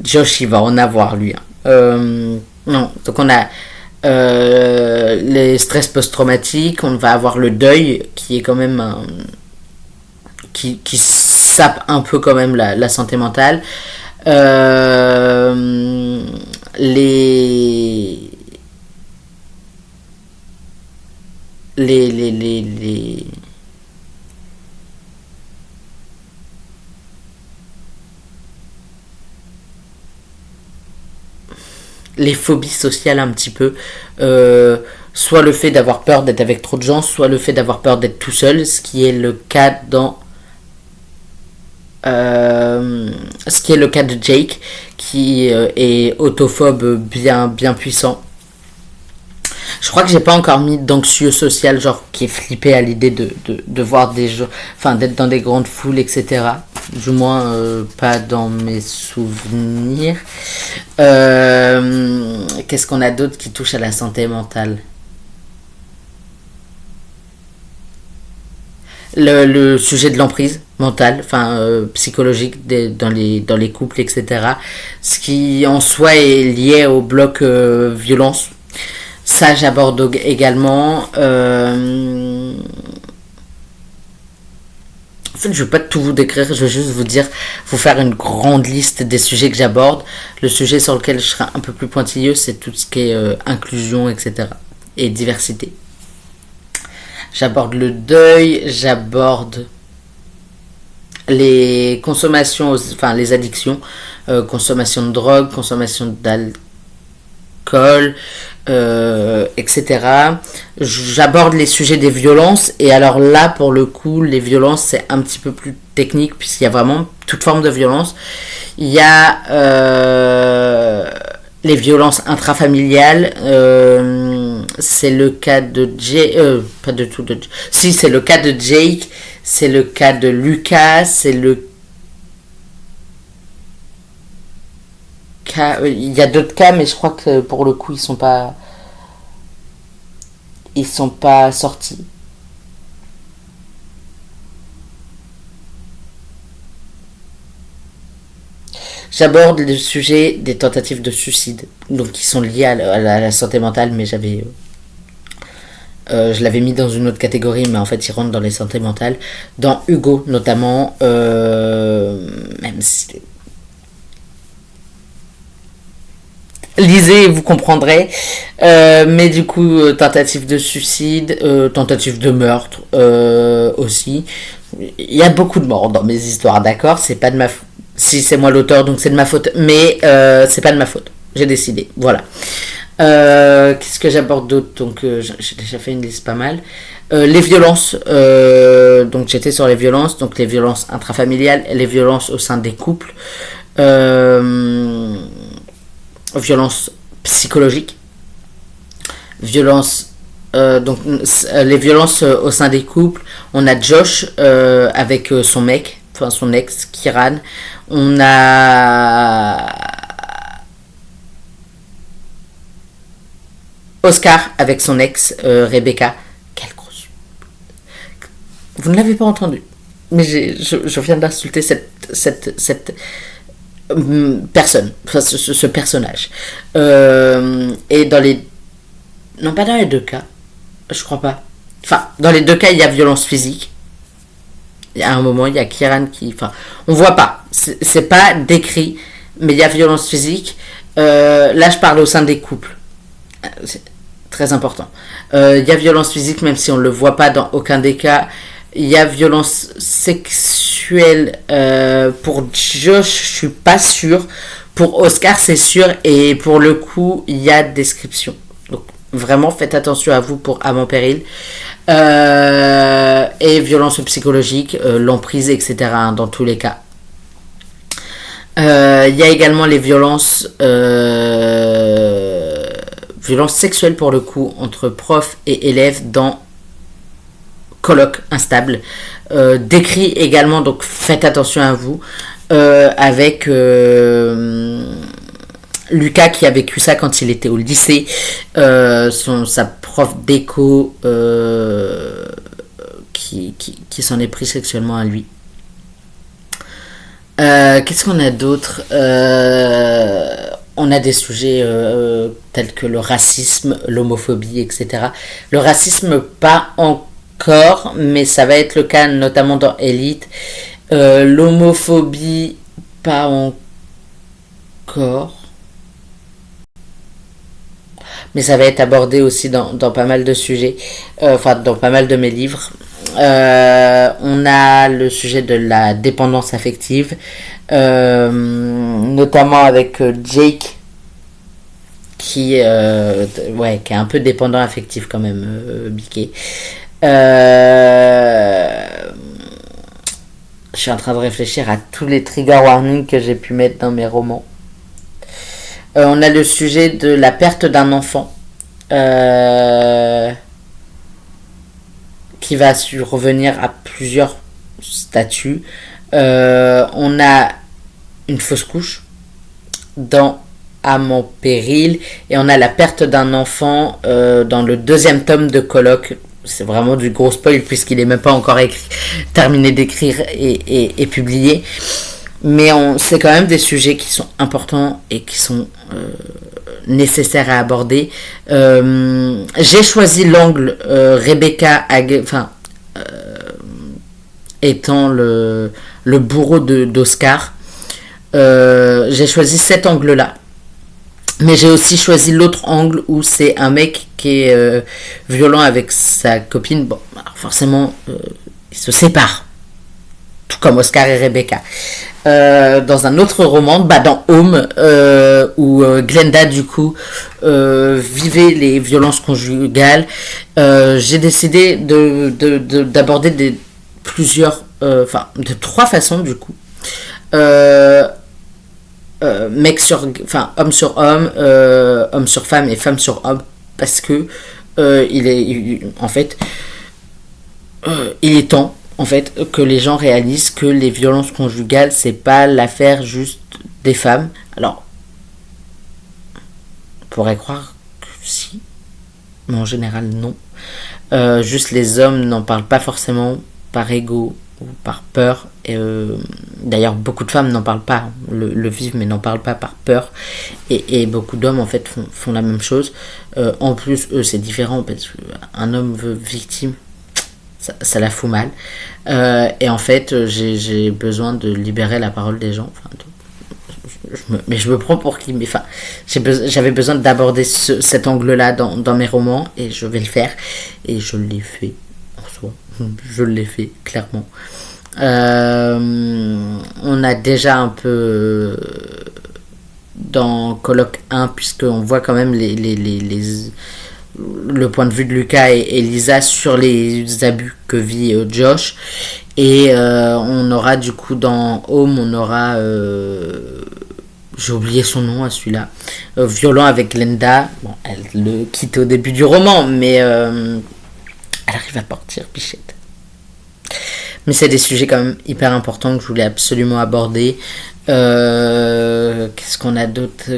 Josh, il va en avoir lui. Non, donc on a les stress post-traumatiques, on va avoir le deuil qui est quand même qui sape un peu quand même la santé mentale. Les les phobies sociales un petit peu, soit le fait d'avoir peur d'être avec trop de gens, soit le fait d'avoir peur d'être tout seul, ce qui est le cas de Jake, qui est autophobe bien puissant. Je crois que j'ai pas encore mis d'anxieux social, genre qui est flippé à l'idée de voir des gens, enfin d'être dans des grandes foules, etc. Du moins pas dans mes souvenirs. Qu'est-ce qu'on a d'autre qui touche à la santé mentale? Le sujet de l'emprise mentale, enfin psychologique dans les couples, etc. Ce qui en soi est lié au bloc violence. Ça, j'aborde également. En fait, je ne vais pas tout vous décrire, je vais juste vous faire une grande liste des sujets que j'aborde. Le sujet sur lequel je serai un peu plus pointilleux, c'est tout ce qui est inclusion, etc. et diversité. J'aborde le deuil, j'aborde les consommations, enfin les addictions, consommation de drogue, consommation d'alcool, etc. J'aborde les sujets des violences, et alors là, pour le coup, les violences, c'est un petit peu plus technique, puisqu'il y a vraiment toute forme de violence. Il y a les violences intrafamiliales, c'est le cas de Jake, pas de tout, si, c'est le cas de Jake, c'est le cas de Lucas, c'est le cas, il y a d'autres cas, mais je crois que pour le coup, ils sont pas sortis. J'aborde le sujet des tentatives de suicide, donc qui sont liées à la santé mentale, mais je l'avais mis dans une autre catégorie, mais en fait, il rentre dans les santé mentales. Dans Hugo, notamment, même si... Lisez et vous comprendrez. Mais du coup, tentative de suicide, tentative de meurtre aussi. Il y a beaucoup de morts dans mes histoires, d'accord? C'est pas de ma faute. Si, c'est moi l'auteur, donc c'est de ma faute. Mais c'est pas de ma faute. J'ai décidé. Voilà. Qu'est-ce que j'aborde d'autre? Donc j'ai déjà fait une liste pas mal. Les violences. Donc j'étais sur les violences. Donc les violences intrafamiliales, les violences au sein des couples. Violences psychologiques. Violences. Donc les violences au sein des couples. On a Josh avec son mec. Enfin son ex, Kiran. On a Oscar avec son ex, Rebecca. Quelle grosse... Vous ne l'avez pas entendu. Mais je viens d'insulter cette personne, enfin, ce personnage. Et dans les... Non, pas dans les deux cas. Je crois pas. Enfin, dans les deux cas, il y a violence physique. Il y a un moment, il y a Kiran qui... Enfin, on voit pas. C'est pas décrit, mais il y a violence physique. Là, je parle au sein des couples. C'est très important. Il y a violence physique, même si on ne le voit pas dans aucun des cas. Il y a violence sexuelle. Pour Josh, je suis pas sûre. Pour Oscar, c'est sûr. Et pour le coup, il y a description. Donc, vraiment, faites attention à vous pour âme en péril. Et violence psychologique, l'emprise, etc. Dans tous les cas. Il y a également les violences sexuelles pour le coup entre profs et élèves dans colloque instable. Décrit également, donc faites attention à vous, avec Lucas qui a vécu ça quand il était au lycée, sa prof d'éco qui s'en est pris sexuellement à lui. Qu'est-ce qu'on a d'autre? On a des sujets tels que le racisme, l'homophobie, etc. Le racisme, pas encore, mais ça va être le cas notamment dans Elite. L'homophobie, pas encore. Mais ça va être abordé aussi dans pas mal de sujets, enfin dans pas mal de mes livres. On a le sujet de la dépendance affective, notamment avec Jake, qui est un peu dépendant affectif quand même, Biquet. Je suis en train de réfléchir à tous les trigger warnings que j'ai pu mettre dans mes romans. On a le sujet de la perte d'un enfant, qui va revenir à plusieurs statuts. On a une fausse couche dans Âme en péril, et on a la perte d'un enfant dans le 2e tome de Colloque. C'est vraiment du gros spoil puisqu'il n'est même pas encore terminé d'écrire et publié. Mais c'est quand même des sujets qui sont importants et qui sont nécessaires à aborder. J'ai choisi l'angle Rebecca étant le bourreau d'Oscar. J'ai choisi cet angle-là. Mais j'ai aussi choisi l'autre angle où c'est un mec qui est violent avec sa copine. Bon, alors forcément, ils se séparent. Tout comme Oscar et Rebecca. Dans un autre roman, dans Home, où Glenda, du coup, vivait les violences conjugales, j'ai décidé d'aborder de 3 façons, du coup. Homme sur homme, homme sur femme et femme sur homme, parce que il est temps en fait que les gens réalisent que les violences conjugales, c'est pas l'affaire juste des femmes. Alors on pourrait croire que si, mais en général non. Juste les hommes n'en parlent pas forcément par ego ou par peur. D'ailleurs, beaucoup de femmes n'en parlent pas, le vivent, mais n'en parlent pas par peur. Et beaucoup d'hommes, en fait, font la même chose. En plus, eux, c'est différent, parce qu'un homme veut victime, ça la fout mal. Et en fait, j'ai besoin de libérer la parole des gens. Mais je me prends pour qui? Mais j'avais besoin d'aborder cet angle-là dans mes romans, et je vais le faire. Et je l'ai fait, en soi. Je l'ai fait, clairement. On a déjà un peu dans Colloque 1, puisqu'on voit quand même le point de vue de Lucas et Lisa sur les abus que vit Josh. Et on aura du coup dans Home, on aura j'ai oublié son nom à celui-là, violent avec Glenda. Bon, elle le quitte au début du roman, mais elle arrive à partir, Bichette. Mais c'est des sujets quand même hyper importants que je voulais absolument aborder. Qu'est-ce qu'on a d'autre?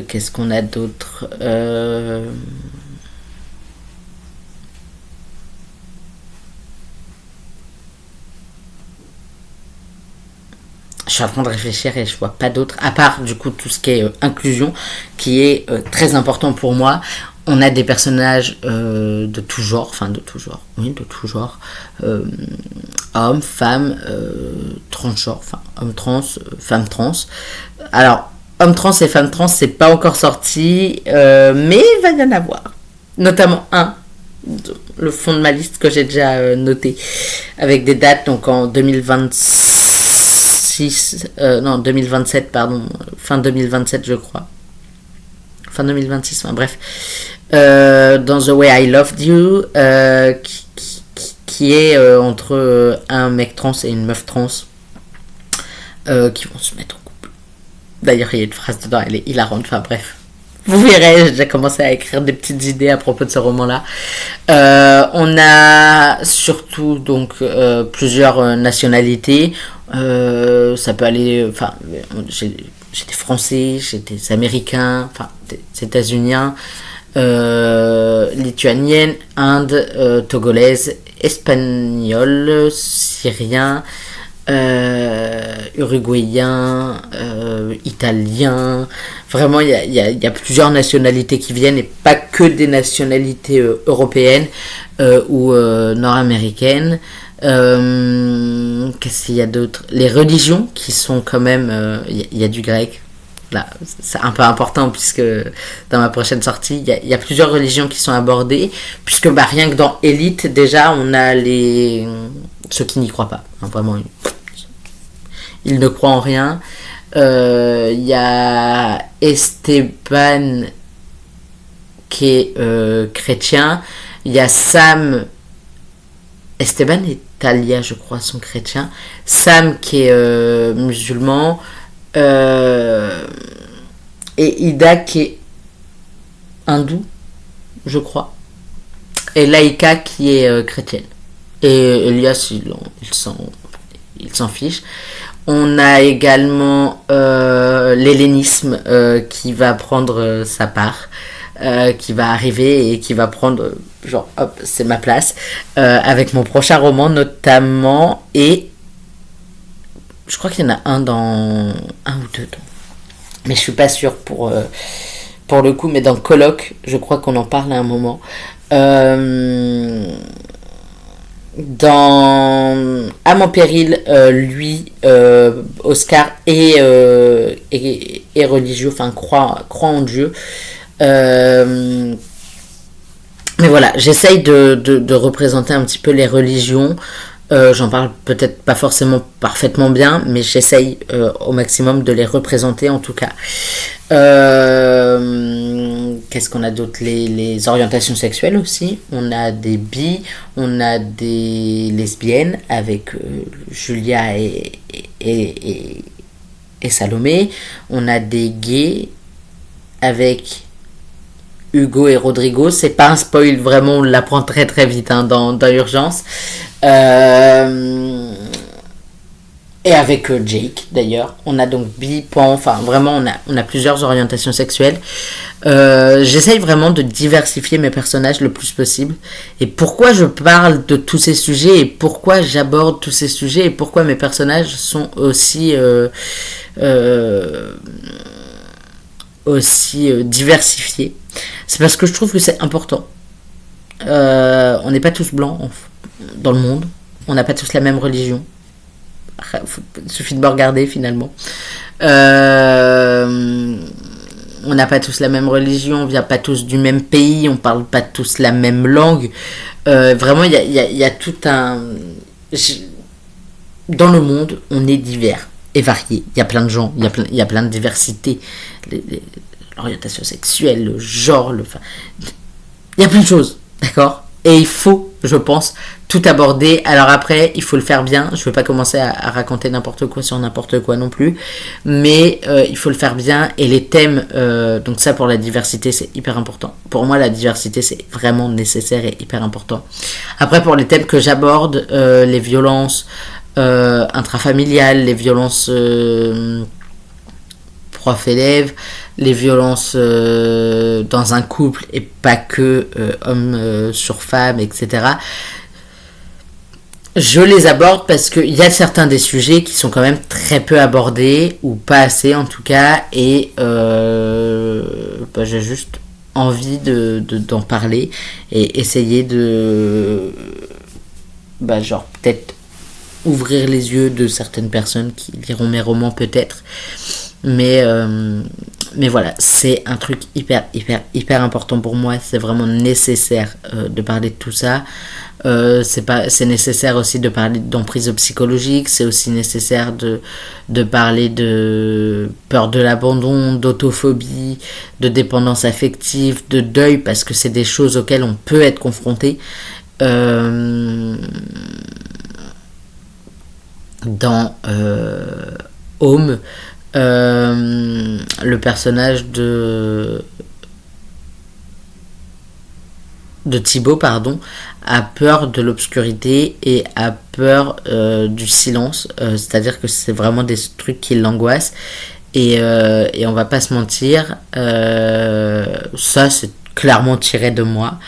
Je suis en train de réfléchir et je vois pas d'autres, à part du coup tout ce qui est inclusion, qui est très important pour moi. On a des personnages de tout genre, hommes, femmes, transgenres, hommes trans, femmes trans. Alors, hommes trans et femmes trans, c'est pas encore sorti, mais il va y en avoir. Notamment le fond de ma liste que j'ai déjà noté, avec des dates, donc en 2027, pardon, fin 2027 je crois. Fin 2026, bref. Dans The Way I Loved You, qui est entre un mec trans et une meuf trans qui vont se mettre en couple. D'ailleurs, il y a une phrase dedans, elle est hilarante. Enfin bref, vous verrez, j'ai déjà commencé à écrire des petites idées à propos de ce roman-là. On a surtout donc plusieurs nationalités. Ça peut aller, enfin, j'ai des Français, j'ai des Américains, enfin des États-Uniens, Lituanienne, Inde, Togolaise, Espagnol, Syrien, Uruguayen, Italien. Vraiment, il y a plusieurs nationalités qui viennent et pas que des nationalités européennes ou nord-américaines. Qu'est-ce qu'il y a d'autre? Les religions qui sont quand même... Il y a du grec. Là, c'est un peu important puisque dans ma prochaine sortie, il y a plusieurs religions qui sont abordées. Puisque rien que dans Élite, déjà, on a ceux qui n'y croient pas. Hein, vraiment, ils ne croient en rien. Il y a Esteban qui est chrétien. Il y a Sam. Esteban et Talia, je crois, sont chrétiens. Sam qui est musulman. Et Ida qui est hindou, je crois. Et Laïka qui est chrétienne. Et Elias, il s'en fiche. On a également l'hellénisme qui va prendre sa part, qui va arriver et qui va prendre, genre, hop, c'est ma place, avec mon prochain roman notamment, et je crois qu'il y en a un ou deux dans, mais je suis pas sûre pour le coup, mais dans Colloque, je crois qu'on en parle à un moment. Dans Âme en péril, lui, Oscar est religieux, enfin croit en Dieu. Mais voilà, j'essaye de représenter un petit peu les religions. J'en parle peut-être pas forcément parfaitement bien, mais j'essaye au maximum de les représenter en tout cas. Qu'est-ce qu'on a d'autre? Les orientations sexuelles aussi. On a des bi, on a des lesbiennes avec Julia et Salomé. On a des gays avec Hugo et Rodrigo. C'est pas un spoil, vraiment, on l'apprend très très vite hein, dans Urgence. Et avec Jake d'ailleurs. On a donc bi, pan, enfin vraiment on a plusieurs orientations sexuelles. J'essaye vraiment de diversifier mes personnages le plus possible. Et pourquoi je parle de tous ces sujets et pourquoi j'aborde tous ces sujets et pourquoi mes personnages sont aussi diversifiés, c'est parce que je trouve que c'est important. On n'est pas tous blancs dans le monde, on n'a pas tous la même religion. Il suffit de me regarder finalement. On n'a pas tous la même religion, on vient pas tous du même pays, on parle pas tous la même langue. Vraiment, il y a tout un... Dans le monde, on est divers et varié. Il y a plein de gens, il y a plein de diversité. L'orientation sexuelle, le genre, il y a plein de choses, d'accord? Et il faut, je pense, tout aborder. Alors après, il faut le faire bien. Je ne vais pas commencer à raconter n'importe quoi sur n'importe quoi non plus. Mais il faut le faire bien. Et les thèmes, donc ça pour la diversité, c'est hyper important. Pour moi, la diversité, c'est vraiment nécessaire et hyper important. Après, pour les thèmes que j'aborde, les violences intrafamiliales, les violences prof-élève, les violences dans un couple et pas que homme sur femme, etc. Je les aborde parce qu'il y a certains des sujets qui sont quand même très peu abordés, ou pas assez en tout cas, et j'ai juste envie d'en parler et essayer de genre peut-être ouvrir les yeux de certaines personnes qui liront mes romans peut-être. Mais voilà, c'est un truc hyper important pour moi. C'est vraiment nécessaire de parler de tout ça. C'est nécessaire aussi de parler d'emprise psychologique. C'est aussi nécessaire de parler de peur de l'abandon, d'autophobie, de dépendance affective, de deuil, parce que c'est des choses auxquelles on peut être confronté. Dans Home, Le personnage de Thibaut, pardon, a peur de l'obscurité et a peur du silence. C'est-à-dire que c'est vraiment des trucs qui l'angoissent. Et on va pas se mentir, ça c'est clairement tiré de moi.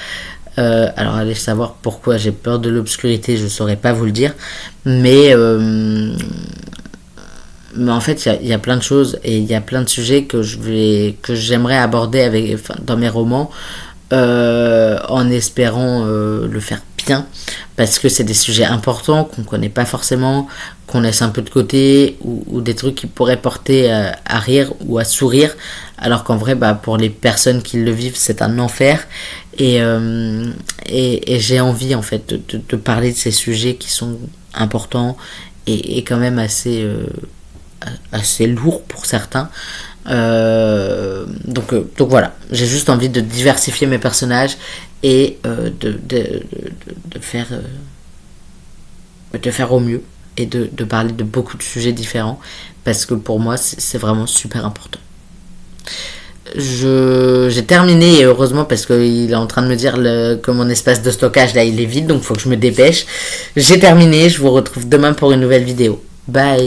Alors allez savoir pourquoi j'ai peur de l'obscurité, je saurais pas vous le dire. Mais en fait, il y a plein de choses et il y a plein de sujets que j'aimerais aborder dans mes romans, en espérant le faire bien, parce que c'est des sujets importants qu'on connaît pas forcément, qu'on laisse un peu de côté, ou des trucs qui pourraient porter à rire ou à sourire, alors qu'en vrai, pour les personnes qui le vivent, c'est un enfer. Et j'ai envie en fait de parler de ces sujets qui sont importants et quand même assez lourd pour certains. Donc voilà, j'ai juste envie de diversifier mes personnages et de faire au mieux et de parler de beaucoup de sujets différents, parce que pour moi c'est vraiment super important. J'ai terminé, et heureusement, parce qu'il est en train de me dire que mon espace de stockage là il est vide, donc il faut que je me dépêche. J'ai terminé, je vous retrouve demain pour une nouvelle vidéo. Bye.